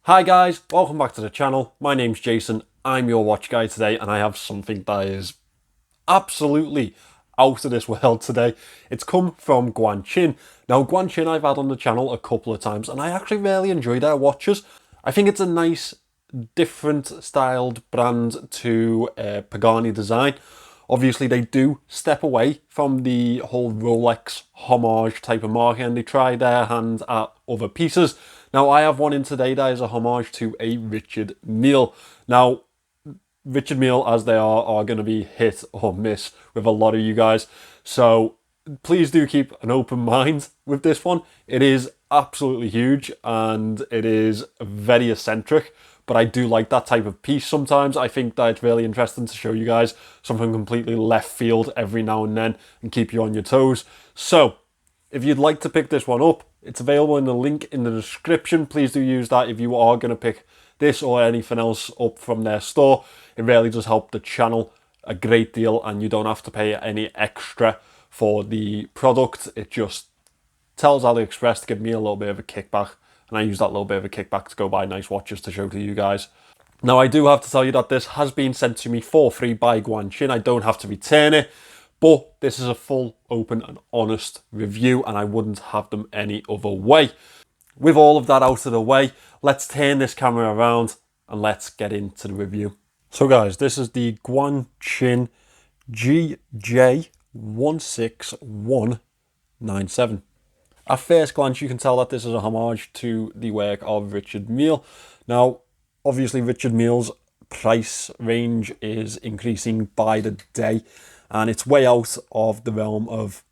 Hi guys, welcome back to the channel. My name's Jason, I'm your watch guy today, and I have something that is absolutely out of this world today. It's come from Guanqin. Now Guanqin I've had on the channel a couple of times and I actually really enjoy their watches. I think it's a nice, different styled brand to Pagani design. Obviously they do step away from the whole Rolex homage type of market and they try their hand at other pieces. Now I have one in today that is a homage to a Richard Mille. Now Richard Mille, as they are going to be hit or miss with a lot of you guys. So please do keep an open mind with this one. It is absolutely huge and it is very eccentric, but I do like that type of piece sometimes. I think that it's really interesting to show you guys something completely left field every now and then and keep you on your toes. So if you'd like to pick this one up, it's available in the link in the description. Please do use that if you are going to pick this or anything else up from their store. It really does help the channel a great deal and you don't have to pay any extra for the product. It just tells AliExpress to give me a little bit of a kickback, and I use that little bit of a kickback to go buy nice watches to show to you guys. Now I do have to tell you that this has been sent to me for free by Guanqin. I don't have to return it, but this is a full, open and honest review and I wouldn't have them any other way. With all of that out of the way, let's turn this camera around and let's get into the review. So guys, this is the Guanqin GJ16197. At first glance, you can tell that this is a homage to the work of Richard Mille. Now, obviously Richard Mille's price range is increasing by the day and it's way out of the realm of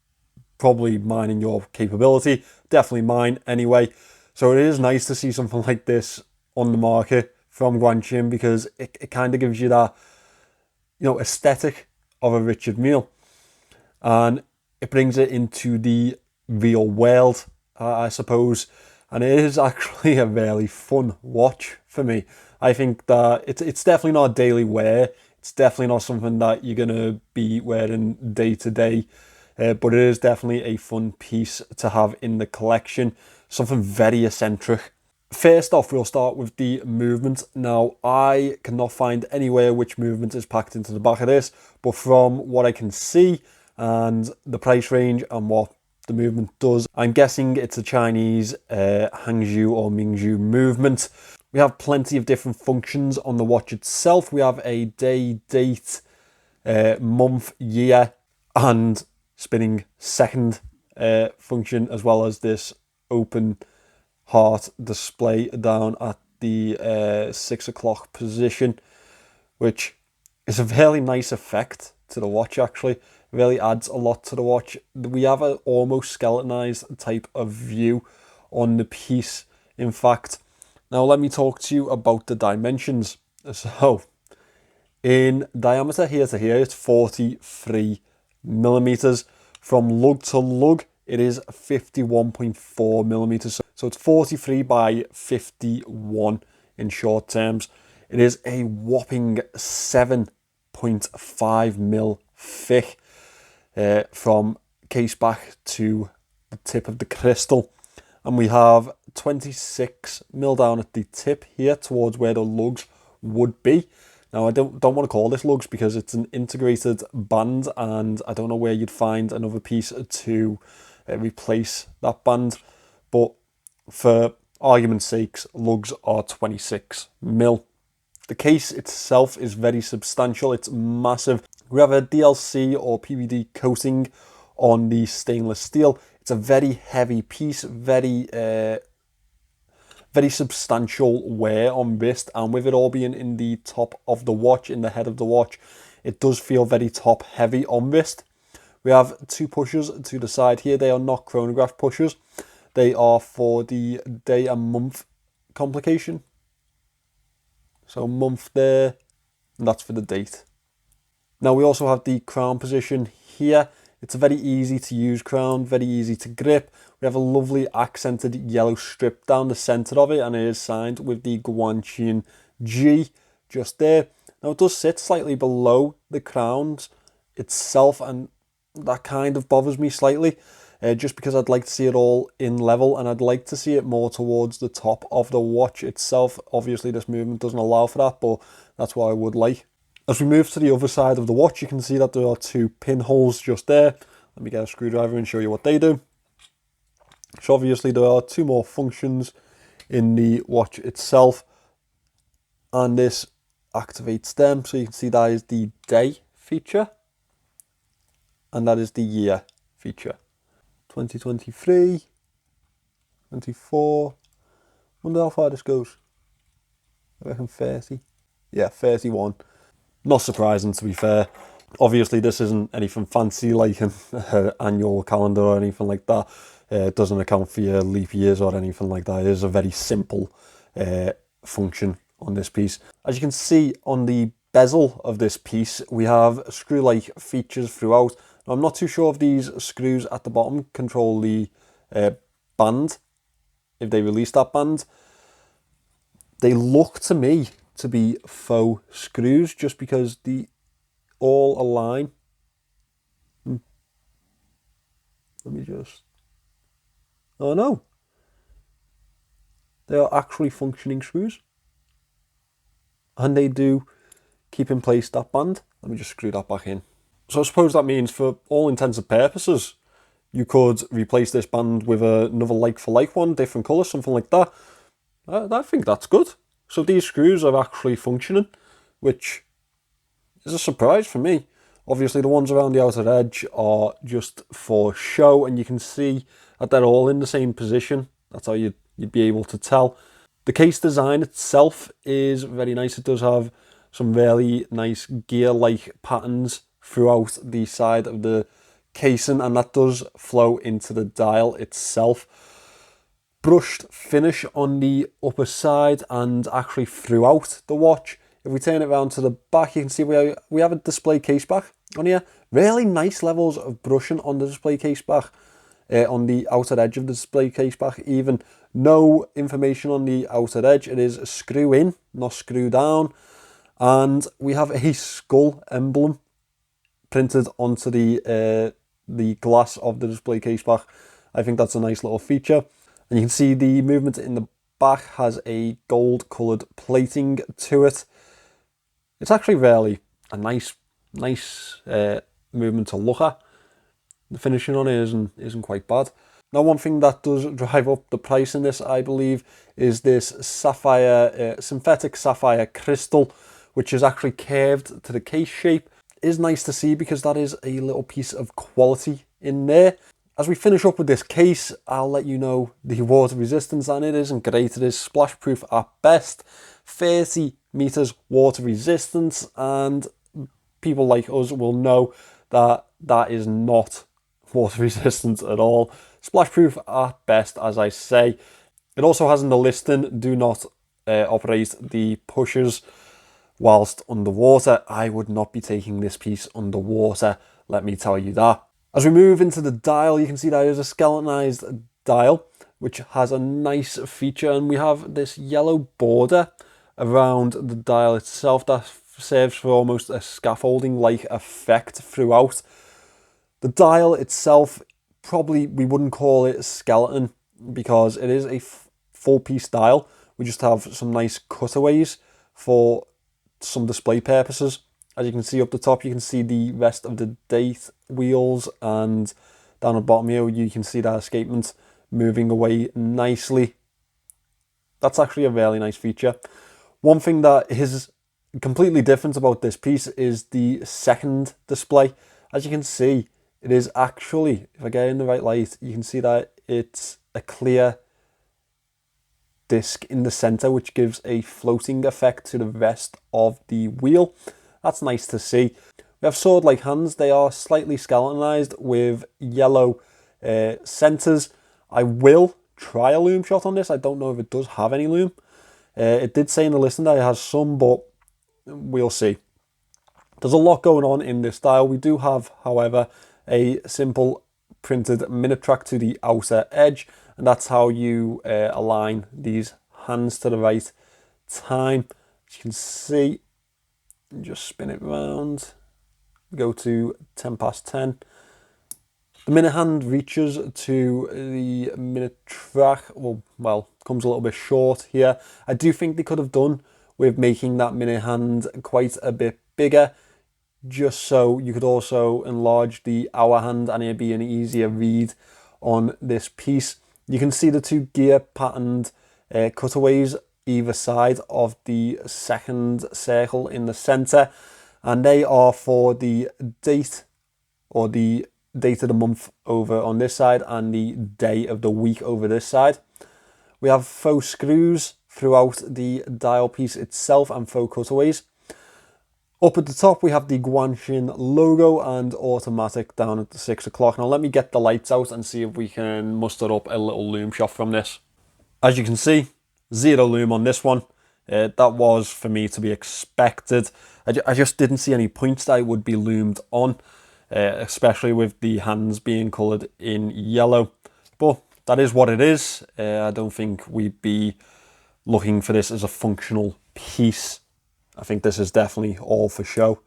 probably mine and your capability. Definitely mine anyway. So it is nice to see something like this on the market from Guanqin because it kind of gives you that, aesthetic of a Richard Mille. And it brings it into the real world, I suppose. And it is actually a really fun watch for me. I think that it's definitely not daily wear. It's definitely not something that you're going to be wearing day to day. But it is definitely a fun piece to have in the collection. Something very eccentric. First off, we'll start with the movement. Now, I cannot find anywhere which movement is packed into the back of this, but from what I can see and the price range and what the movement does, I'm guessing it's a Chinese Hangzhou or Mingzhou movement. We have plenty of different functions on the watch itself. We have a day, date, month, year, and spinning second function, as well as this open heart display down at the 6 o'clock position, which is a very nice effect to the watch. Actually, it really adds a lot to the watch. We have an almost skeletonized type of view on the piece, in fact. Now let me talk to you about the dimensions. So in diameter here to here, it's 43 millimeters. From lug to lug, it is 51.4 millimeters. So it's 43 by 51 in short terms. It is a whopping 7.5 mil thick from case back to the tip of the crystal. And we have 26 mil down at the tip here towards where the lugs would be. Now, I don't want to call this lugs because it's an integrated band and I don't know where you'd find another piece to replace that band. But for argument's sakes, lugs are 26 mil. The case itself is very substantial. It's massive. We have a DLC or PVD coating on the stainless steel. It's a very heavy piece, very substantial wear on wrist, and with it all being in the top of the watch, in the head of the watch, it does feel very top heavy on wrist. We have two pushers to the side here. They are not chronograph pushers. They are for the day and month complication. So month there, and that's for the date. Now we also have the crown position here. It's a very easy to use crown, very easy to grip. We have a lovely accented yellow strip down the center of it, and it is signed with the Guanqin G just there. Now it does sit slightly below the crowns itself, and that kind of bothers me slightly. just because I'd like to see it all in level, and I'd like to see it more towards the top of the watch itself. Obviously this movement doesn't allow for that, but that's what I would like. As we move to the other side of the watch, you can see that there are 2 pinholes just there. Let me get a screwdriver and show you what they do. So obviously there are 2 more functions in the watch itself, and this activates them. So you can see that is the day feature, and that is the year feature. 2023, 24, wonder how far this goes. I reckon 30. Yeah, 31. Not surprising, to be fair. Obviously this isn't anything fancy like an annual calendar or anything like that. It doesn't account for your leap years or anything like that. It is a very simple function on this piece. As you can see on the bezel of this piece, we have screw-like features throughout. Now, I'm not too sure if these screws at the bottom control the band, if they release that band. They look to me to be faux screws just because they all align. Let me just... Oh no, they are actually functioning screws, and they do keep in place that band. Let me just screw that back in. So I suppose that means for all intents and purposes you could replace this band with another like for like one, different colour, something like that. I think that's good. So these screws are actually functioning, which is a surprise for me. Obviously the ones around the outer edge are just for show, and you can see that they're all in the same position. That's how you'd be able to tell. The case design itself is very nice. It does have some really nice gear-like patterns throughout the side of the casing, and that does flow into the dial itself. Brushed finish on the upper side and actually throughout the watch. If we turn it around to the back, you can see we have a display case back on here. Really nice levels of brushing on the display case back, on the outer edge of the display case back. Even no information on the outer edge. It is screw in, not screw down. And we have a skull emblem printed onto the glass of the display case back. I think that's a nice little feature. And you can see the movement in the back has a gold coloured plating to it. It's actually really a nice movement to look at. The finishing on it isn't quite bad. Now, one thing that does drive up the price in this, I believe, is this sapphire, synthetic sapphire crystal, which is actually curved to the case shape. It is nice to see because that is a little piece of quality in there. As we finish up with this case, I'll let you know the water resistance, and it isn't great. It is splash proof at best, 30 meters water resistance, and people like us will know that that is not water resistant at all. Splash proof at best, as I say. It also has in the listing, do not operate the pushers whilst underwater. I would not be taking this piece underwater, let me tell you that. As we move into the dial, you can see that there's a skeletonized dial, which has a nice feature, and we have this yellow border around the dial itself that serves for almost a scaffolding-like effect throughout. The dial itself, probably we wouldn't call it a skeleton because it is a full-piece dial. We just have some nice cutaways for some display purposes. As you can see up the top, you can see the rest of the date wheels, and down the bottom here you can see that escapement moving away nicely. That's actually a really nice feature. One thing that is completely different about this piece is the second display. As you can see, it is actually, if I get in the right light, you can see that it's a clear disc in the center, which gives a floating effect to the rest of the wheel. That's nice to see. We have sword-like hands. They are slightly skeletonized with yellow centers. I will try a loom shot on this. I don't know if it does have any loom. It did say in the listing that it has some, but we'll see. There's a lot going on in this style. We do have, however, a simple printed minute track to the outer edge, and that's how you align these hands to the right time. As you can see, just spin it around, go to 10 past 10. The minute hand reaches to the minute track, well, comes a little bit short here. I do think they could have done with making that minute hand quite a bit bigger, just so you could also enlarge the hour hand and it'd be an easier read on this piece. You can see the two gear patterned cutaways either side of the second circle in the center, and they are for the date, or the date of the month over on this side and the day of the week over this side. We have faux screws throughout the dial piece itself and faux cutaways. Up at the top we have the Guanqin logo and automatic down at the 6 o'clock. Now let me get the lights out and see if we can muster up a little loom shot from this. As you can see, zero loom on this one. That was for me to be expected. I just didn't see any points that it would be loomed on, especially with the hands being coloured in yellow. But that is what it is. I don't think we'd be looking for this as a functional piece. I think this is definitely all for show.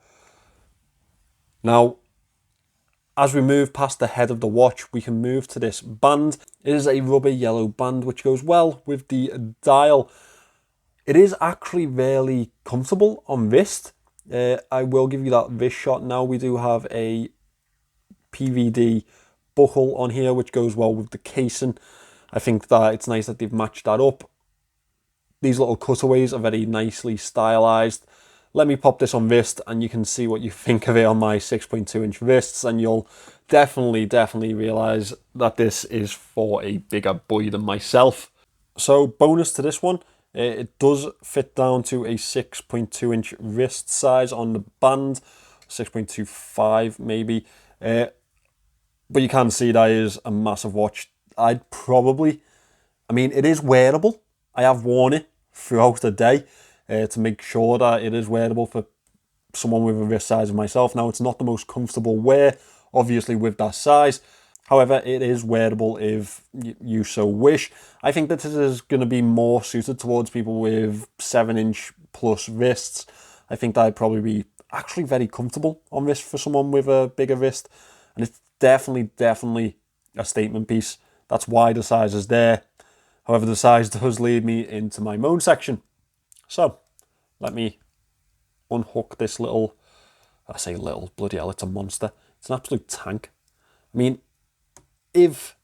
Now, as we move past the head of the watch, we can move to this band. It is a rubber yellow band which goes well with the dial. It is actually really comfortable on wrist. I will give you that wrist shot now. We do have a PVD buckle on here which goes well with the casing. I think that it's nice that they've matched that up. These little cutaways are very nicely stylized. Let me pop this on wrist and you can see what you think of it on my 6.2 inch wrists, and you'll definitely realize that this is for a bigger boy than myself. So bonus to this one, it does fit down to a 6.2 inch wrist size on the band, 6.25 maybe. But you can see that is a massive watch. It is wearable. I have worn it throughout the day to make sure that it is wearable for someone with a wrist size of myself. Now, it's not the most comfortable wear, obviously, with that size. However, it is wearable if you so wish. I think that this is going to be more suited towards people with 7-inch plus wrists. I think that'd probably be actually very comfortable on wrist for someone with a bigger wrist. And it's definitely a statement piece. That's why the size is there. However, the size does lead me into my moan section. So, let me unhook this little, I say little, bloody hell, it's a monster. It's an absolute tank. I mean, if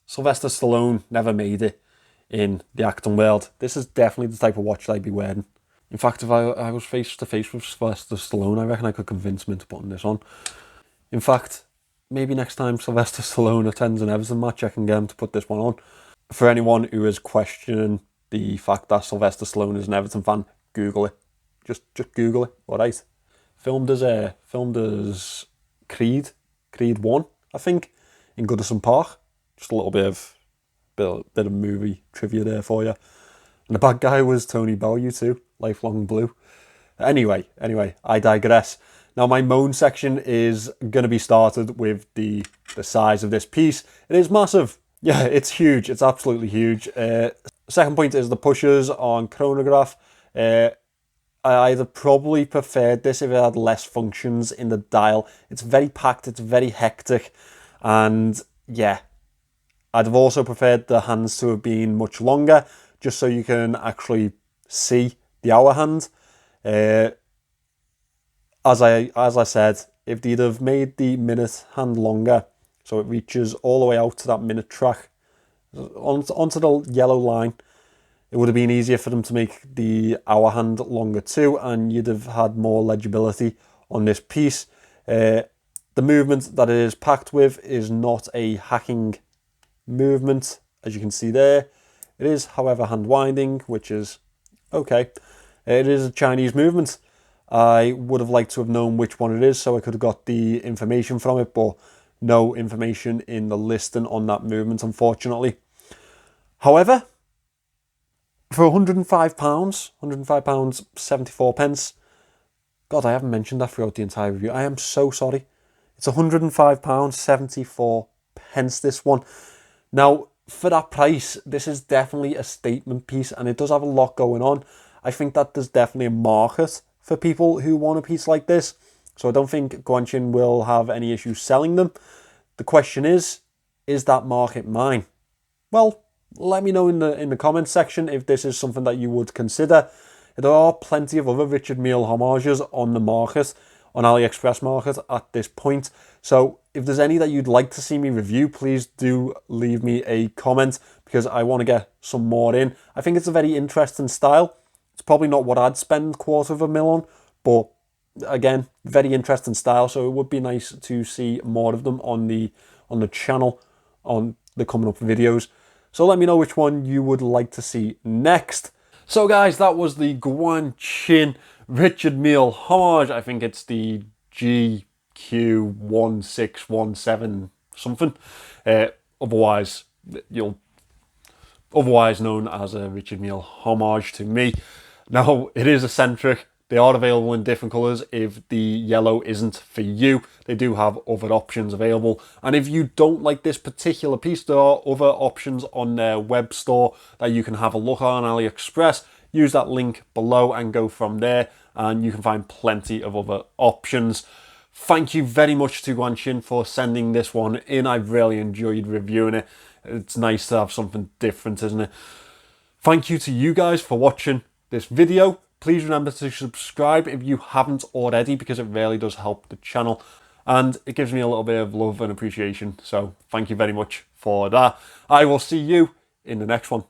Sylvester Stallone never made it in the acting world, this is definitely the type of watch that I'd be wearing. In fact, if I was face to face with Sylvester Stallone, I reckon I could convince him into putting this on. In fact, maybe next time Sylvester Stallone attends an Everton match, I can get him to put this one on. For anyone who is questioning the fact that Sylvester Stallone is an Everton fan, Google it. Just Google it, alright? Filmed as Creed 1, I think, in Goodison Park. Just a little bit of movie trivia there for you. And the bad guy was Tony Bellew too, Lifelong Blue. Anyway, I digress. Now my moan section is going to be started with the size of this piece. It is massive. Yeah, it's huge. It's absolutely huge. Second point is the pushers on chronograph. I either probably preferred this if it had less functions in the dial. It's very packed, it's very hectic, and yeah, I'd have also preferred the hands to have been much longer, just so you can actually see the hour hand. As I said, if they'd have made the minute hand longer, so it reaches all the way out to that minute track, onto the yellow line, it would have been easier for them to make the hour hand longer too, and you'd have had more legibility on this piece. The movement that it is packed with is not a hacking movement, as you can see there. It is, however, hand winding, which is okay. It is a Chinese movement. I would have liked to have known which one it is, so I could have got the information from it, but no information in the listing on that movement, unfortunately. However, for £105, 74 pence, God, I haven't mentioned that throughout the entire review. I am so sorry. It's £105, 74 pence, this one. Now, for that price, this is definitely a statement piece, and it does have a lot going on. I think that there's definitely a market for people who want a piece like this, so I don't think Guanqin will have any issues selling them. The question is that market mine? Well, let me know in the comments section if this is something that you would consider. There are plenty of other Richard Mille homages on the market, on AliExpress market at this point. So if there's any that you'd like to see me review, please do leave me a comment, because I want to get some more in. I think it's a very interesting style. It's probably not what I'd spend $250,000 on, but again, very interesting style. So it would be nice to see more of them on the channel, on the coming up videos. So let me know which one you would like to see next. So guys, that was the Guanqin Richard Mille homage. I think it's the GJ16197 something. Otherwise known as a Richard Mille homage to me. Now, it is eccentric. They are available in different colours. If the yellow isn't for you, they do have other options available. And if you don't like this particular piece, there are other options on their web store that you can have a look on AliExpress. Use that link below and go from there, and you can find plenty of other options. Thank you very much to Guanqin for sending this one in. I've really enjoyed reviewing it. It's nice to have something different, isn't it? Thank you to you guys for watching this video. Please remember to subscribe if you haven't already, because it really does help the channel and it gives me a little bit of love and appreciation. So thank you very much for that. I will see you in the next one.